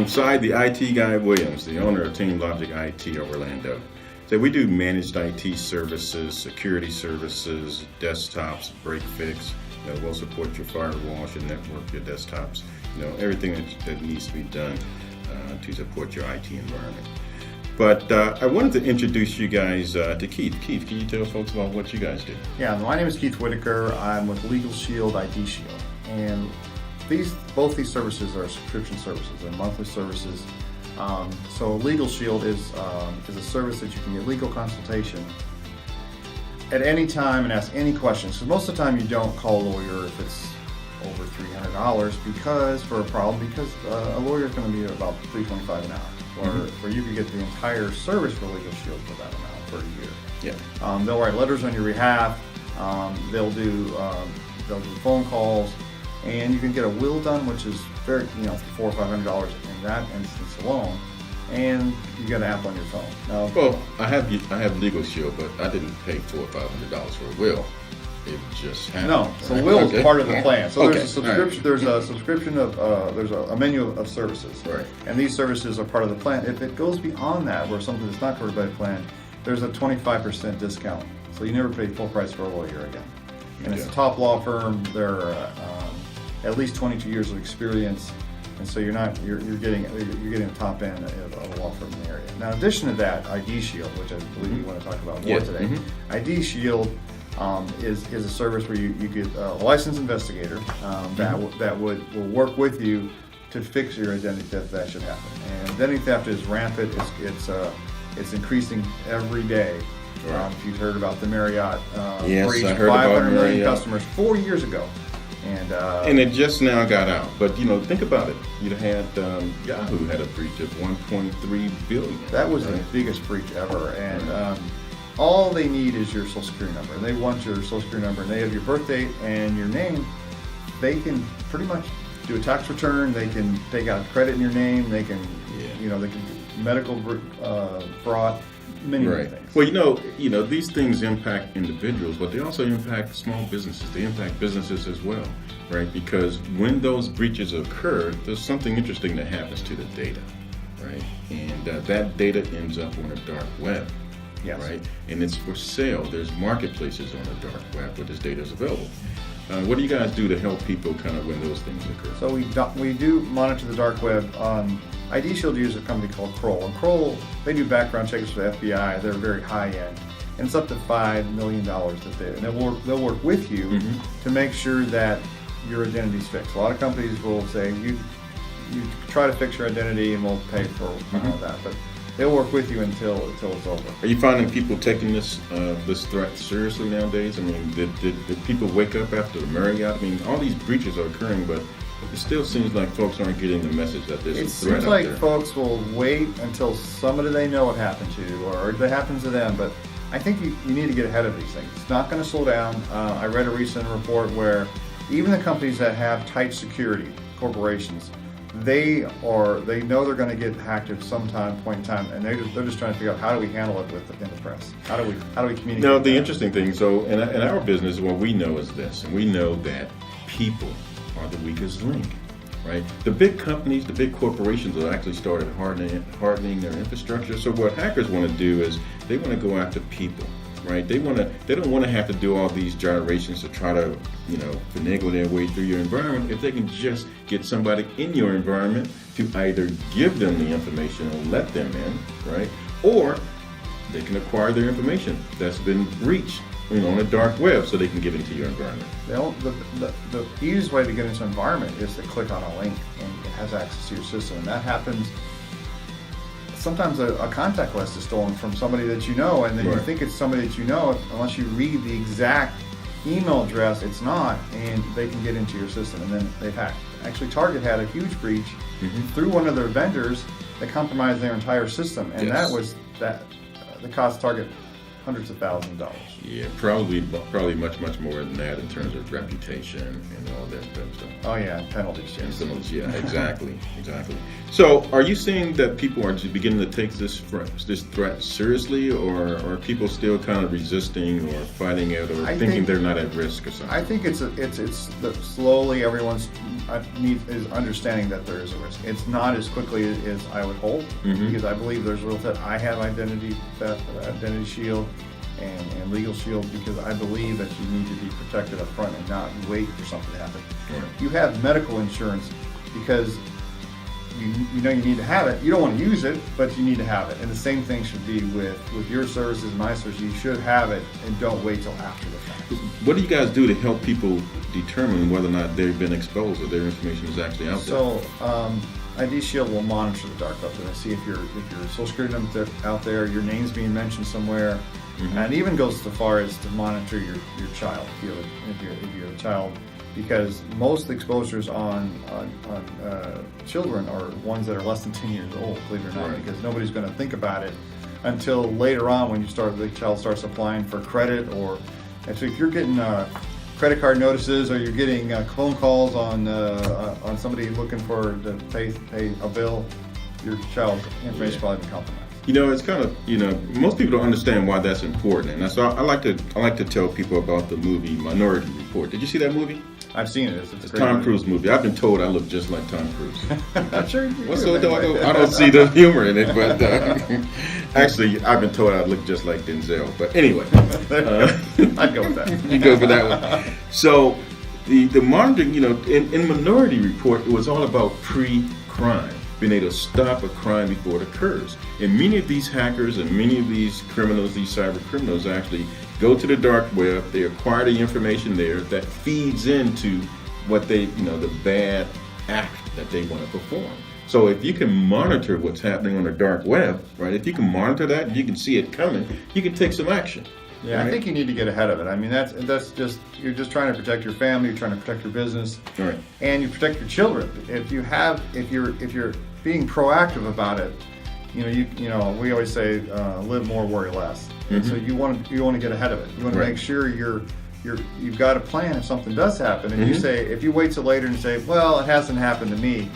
I'm Cy, the IT guy at Williams, the owner of TeamLogic IT of Orlando. So we do managed IT services, security services, desktops, break fix. We'll support your firewalls, your network, your desktops. Everything that needs to be done to support your IT environment. But I wanted to introduce you guys to Keith. Keith, can you tell folks about what you guys do? Yeah, my name is Keith Whitacre. I'm with Legal Shield, ID Shield, and both these services are subscription services. They're monthly services. So Legal Shield is a service that you can get legal consultation at any time and ask any questions. Because most of the time you don't call a lawyer if it's over $300 because a lawyer is going to be about $325 an hour. Where you could get the entire service for Legal Shield for that amount for a year. Yeah. They'll write letters on your behalf. They'll do phone calls, and you can get a will done, which is very $400 or $500 in that instance alone. And you get an app on your phone. Now, well, I have Legal Shield, but I didn't pay $400 or $500 for a will. It just happened. No, so will is part of the plan. So there's a subscription. Right. There's a subscription of there's a menu of services. Right. And these services are part of the plan. If it goes beyond that, where something that's not covered by the plan, there's a 25% discount. So you never pay full price for a lawyer again. And it's a top law firm. They're at least 22 years of experience, and so you're getting the top end of a law firm in the area. Now, in addition to that, ID Shield, which I believe you want to talk about more today, ID Shield is a service where you get a licensed investigator that will work with you to fix your identity theft that should happen. And identity theft is rampant. It's increasing every day. Right. If you've heard about the Marriott yes, breach, I heard 500 about million Marriott. customers 4 years ago. And it just now got out. But think about it. You had Yahoo had a breach of 1.3 billion. That was the biggest breach ever. And all they need is your social security number. And they want your social security number, and they have your birth date and your name. They can pretty much do a tax return. They can take out credit in your name. They can, they can do medical fraud. Many things. Well, these things impact individuals, but they also impact small businesses. They impact businesses as well, right? Because when those breaches occur, there's something interesting that happens to the data, right? And that data ends up on the dark web, right? And it's for sale. There's marketplaces on the dark web where this data is available. What do you guys do to help people kind of when those things occur? So we do monitor the dark web. ID Shield uses a company called Kroll. And Kroll, they do background checks for the FBI. They're very high end. And it's up to $5 million that they'll work with you to make sure that your identity's fixed. A lot of companies will say, you try to fix your identity and we'll pay for that. But they'll work with you until it's over. Are you finding people taking this threat seriously nowadays? I mean, did people wake up after the Marriott? I mean, all these breaches are occurring, but it still seems like folks aren't getting the message that there's a threat out there. It seems like folks will wait until somebody they know what happened to, or it happens to them, but I think you need to get ahead of these things. It's not going to slow down. I read a recent report where even the companies that have tight security, corporations, they know they're going to get hacked at some point in time, and they're just trying to figure out how do we handle it in the press. How do we communicate? No, the interesting thing, so in our business, what we know is this, and we know that people are the weakest link, right? The big companies, the big corporations have actually started hardening their infrastructure. So what hackers want to do is they want to go after people, right? They don't want to have to do all these gyrations to try to, finagle their way through your environment. If they can just get somebody in your environment to either give them the information or let them in, right? Or they can acquire their information that's been breached on the dark web so they can get into your environment. The easiest way to get into an environment is to click on a link and it has access to your system. And that happens, sometimes a contact list is stolen from somebody that you know, and then you think it's somebody that you know, unless you read the exact email address, it's not, and they can get into your system, and then they've hacked. Actually, Target had a huge breach through one of their vendors that compromised their entire system, and that cost Target hundreds of thousands of dollars. Yeah, probably much more than that in terms of reputation and all that stuff. Oh yeah, penalties. Yeah, exactly. So, are you seeing that people are just beginning to take this threat seriously, or are people still kind of resisting or fighting it, or thinking they're not at risk or something? I think it's slowly everyone's is understanding that there is a risk. It's not as quickly as I would hope, because I believe there's a real threat. I have identity theft, identity shield, and legal shield, because I believe that you need to be protected up front and not wait for something to happen. You have medical insurance because you know you need to have it. You don't want to use it, but you need to have it. And the same thing should be with your services, my services. You should have it, and don't wait till after the fact. What do you guys do to help people determine whether or not they've been exposed or their information is actually out there? So ID Shield will monitor the dark web and see if your social security number out there, your name's being mentioned somewhere, and it even goes so far as to monitor your child if you're a child, because most exposures on children are ones that are less than 10 years old, believe it or not, because nobody's going to think about it until later on when the child starts applying for credit, and so if you're getting credit card notices, or you're getting phone calls on somebody looking to pay a bill, your child's information probably been compromised. It's kind of, most people don't understand why that's important, and so I like to tell people about the movie Minority Report. Did you see that movie? I've seen it. It's a Tom Cruise movie. I've been told I look just like Tom Cruise. I'm sure you do. I don't see the humor in it, but actually, I've been told I look just like Denzel. But anyway, I'd go with that. You go for that one. So the monitoring, in Minority Report, it was all about pre-crime, being able to stop a crime before it occurs. And many of these hackers and many of these criminals, these cyber criminals, actually go to the dark web. They acquire the information there that feeds into what the bad act that they want to perform. So if you can monitor what's happening on the dark web, right? If you can monitor that and you can see it coming, you can take some action. Yeah, right? I think you need to get ahead of it. I mean, that's just, you're just trying to protect your family, you're trying to protect your business, right, and you protect your children. If you're being proactive about it, we always say live more, worry less. And so you want to get ahead of it. You want to make sure you've got a plan if something does happen. And you say, if you wait till later and say, well, it hasn't happened to me,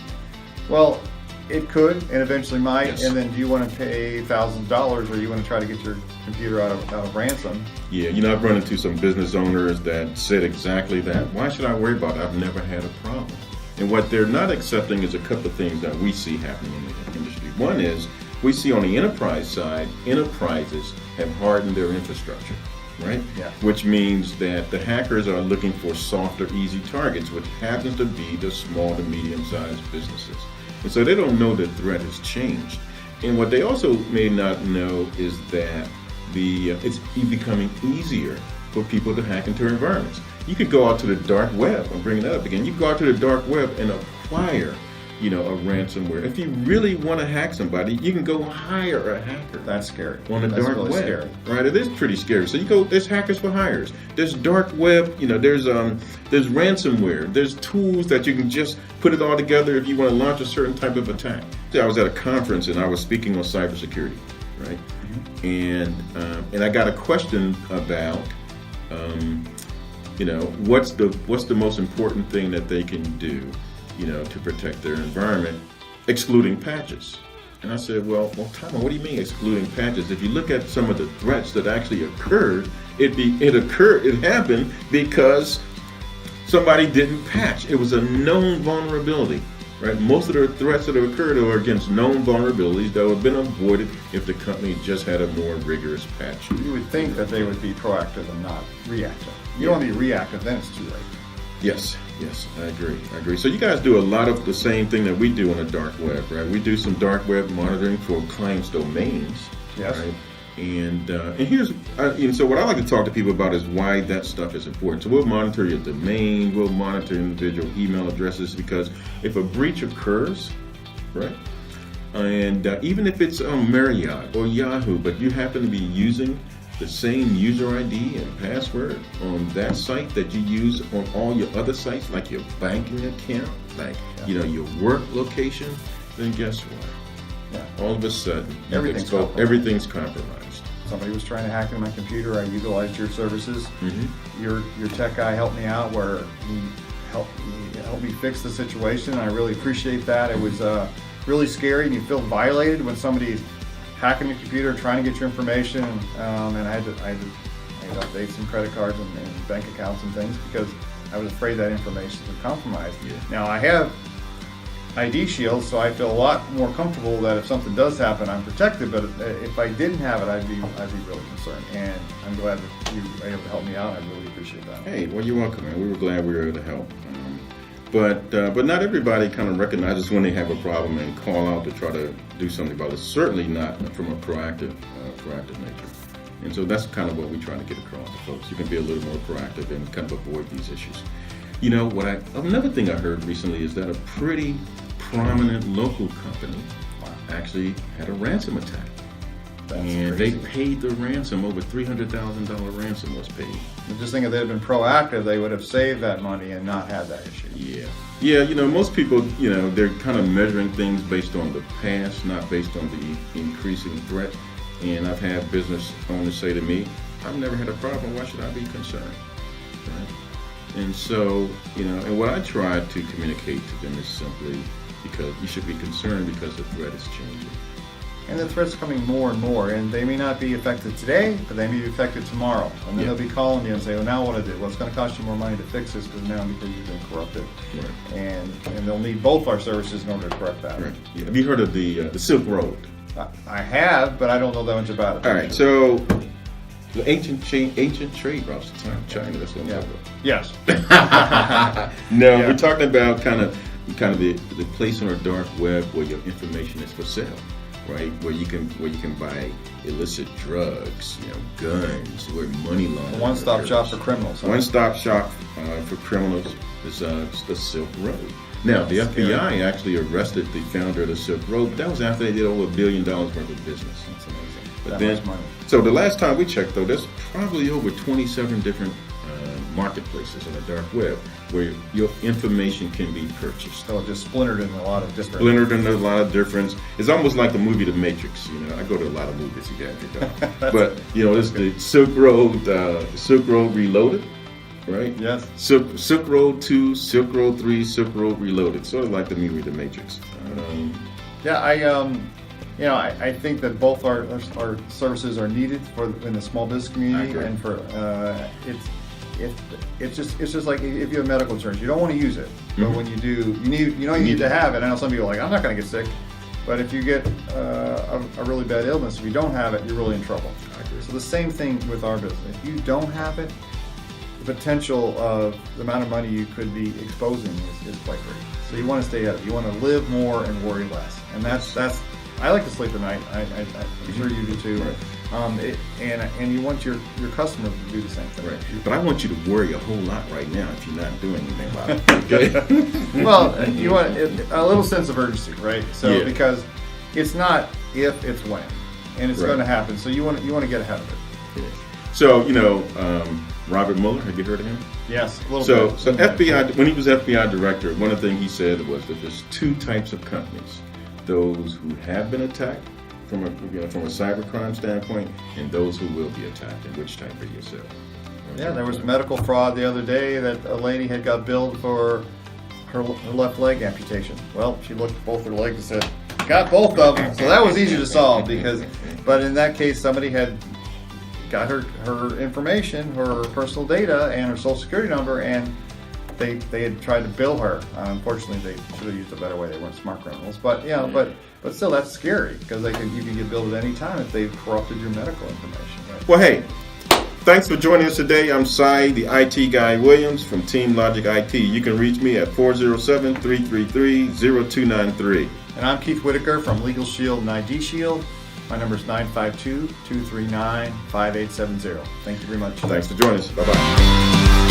well, it could and eventually might. Yes. And then do you want to pay $1,000, or you want to try to get your computer out of ransom? Yeah, I've run into some business owners that said exactly that. Why should I worry about it? I've never had a problem. And what they're not accepting is a couple of things that we see happening in the industry. One is, we see on the enterprise side, enterprises have hardened their infrastructure, right? Yeah. Which means that the hackers are looking for softer, easy targets, which happens to be the small to medium-sized businesses. And so they don't know the threat has changed. And what they also may not know is that it's becoming easier for people to hack into environments. You could go out to the dark web, I'm bringing that up again, you could go out to the dark web and acquire a ransomware. If you really want to hack somebody, you can go hire a hacker. That's scary. On the That's dark really web, scary. right? It is pretty scary. So there's hackers for hires. There's dark web. There's ransomware. There's tools that you can just put it all together if you want to launch a certain type of attack. I was at a conference and I was speaking on cybersecurity, right? And I got a question about, what's the most important thing that they can do, to protect their environment, excluding patches. And I said, well, Tom, what do you mean excluding patches? If you look at some of the threats that actually occurred, it happened because somebody didn't patch. It was a known vulnerability, right? Most of the threats that have occurred are against known vulnerabilities that would have been avoided if the company just had a more rigorous patch. You would think that they would be proactive and not reactive. You don't want to be reactive, then it's too late. Yes, I agree. So you guys do a lot of the same thing that we do on the dark web, right? We do some dark web monitoring for claims domains, yes, right? And here's, so what I like to talk to people about is why that stuff is important. So we'll monitor your domain, we'll monitor individual email addresses, because if a breach occurs, right? And even if it's Marriott or Yahoo, but you happen to be using the same user ID and password on that site that you use on all your other sites, like your banking account, like your work location, then guess what? Yeah. All of a sudden, everything's compromised. Somebody was trying to hack into my computer. I utilized your services. Your tech guy helped me out, where he helped me fix the situation. I really appreciate that. It was really scary, and you feel violated when somebody's hacking your computer, trying to get your information, and I had to update some credit cards and bank accounts and things, because I was afraid that information was compromised. Yeah. Now I have ID Shield, so I feel a lot more comfortable that if something does happen, I'm protected. But if I didn't have it, I'd be really concerned. And I'm glad that you were able to help me out. I really appreciate that. Hey, well, you're welcome, man. We were glad we were able to help. But not everybody kind of recognizes when they have a problem and call out to try to do something about it. Certainly not from a proactive nature. And so that's kind of what we try to get across to folks. You can be a little more proactive and kind of avoid these issues. You know, another thing I heard recently is that a pretty prominent local company actually had a ransom attack. And they paid the ransom. Over $300,000 ransom was paid. Just think if they had been proactive, they would have saved that money and not had that issue. Yeah, you know, most people, you know, they're kind of measuring things based on the past, not based on the increasing threat. And I've had business owners say to me, I've never had a problem, why should I be concerned? Right? And so, you know, and what I try to communicate to them is simply because you should be concerned because the threat is changing. And the threat's coming more and more, and they may not be affected today, but they may be affected tomorrow. And then they'll be calling you and say, well, now what I do? Well, it's going to cost you more money to fix this because you've been corrupted. Right. And they'll need both our services in order to correct that. Right. Yeah. Have you heard of the Silk Road? I have, but I don't know that much about it. All right, so the ancient trade routes to China, that's what I'm talking about. Yes. No, we're talking about kind of the place on the dark web where your information is for sale. Right, where you can buy illicit drugs, you know, guns, where money laundering. One-stop shop for criminals. Huh? One-stop shop for criminals is the Silk Road. Now, the FBI actually arrested the founder of the Silk Road, but that was after they did over $1 billion worth of business. That's amazing. But that much money. So the last time we checked, though, there's probably over 27 different marketplaces on the dark web where your information can be purchased. So just splintered in a lot of different. It's almost like the movie The Matrix. You know, I go to a lot of movies. You guys know. But you know, it's the Silk Road Reloaded, right? Yes. Silk Road 2, Silk Road 3, Silk Road Reloaded. Sort of like the movie The Matrix. I think that both our services are needed in the small business community, and for it's just like if you have medical insurance, you don't want to use it, but when you do, you need to have it. I know some people are like, I'm not going to get sick, but if you get a really bad illness, if you don't have it, you're really in trouble. I agree. So the same thing with our business. If you don't have it, the potential of the amount of money you could be exposing is quite great. So you want to stay ahead. You want to live more and worry less, and that's. I like to sleep at night. I'm sure you do too. Right. And you want your customers to do the same thing. Right. But I want you to worry a whole lot right now if you're not doing anything about it. Okay? Well, you want a little sense of urgency, right? So because it's not if, it's when, and it's going to happen. So you want to get ahead of it. Yeah. So Robert Mueller, have you heard of him? Yes, a little bit. So FBI, when he was FBI director, one of the things he said was that there's two types of companies: those who have been attacked from a cybercrime standpoint, and those who will be attacked. And which type are yourself? Yeah, there was medical fraud the other day that a lady had got billed for her left leg amputation. Well, she looked at both her legs and said, "Got both of them." So that was easy to solve but in that case, somebody had got her information, her personal data, and her social security number, and they had tried to bill her. Unfortunately, they should have used a better way. They weren't smart criminals, but but still, that's scary because you can get billed at any time if they've corrupted your medical information. Right? Well, hey, thanks for joining us today. I'm Cy, the IT guy Williams from TeamLogic IT. You can reach me at 407-333-0293. And I'm Keith Whitacre from Legal Shield and ID Shield. My number is 952-239-5870. Thank you very much. Thanks for joining us. Bye-bye.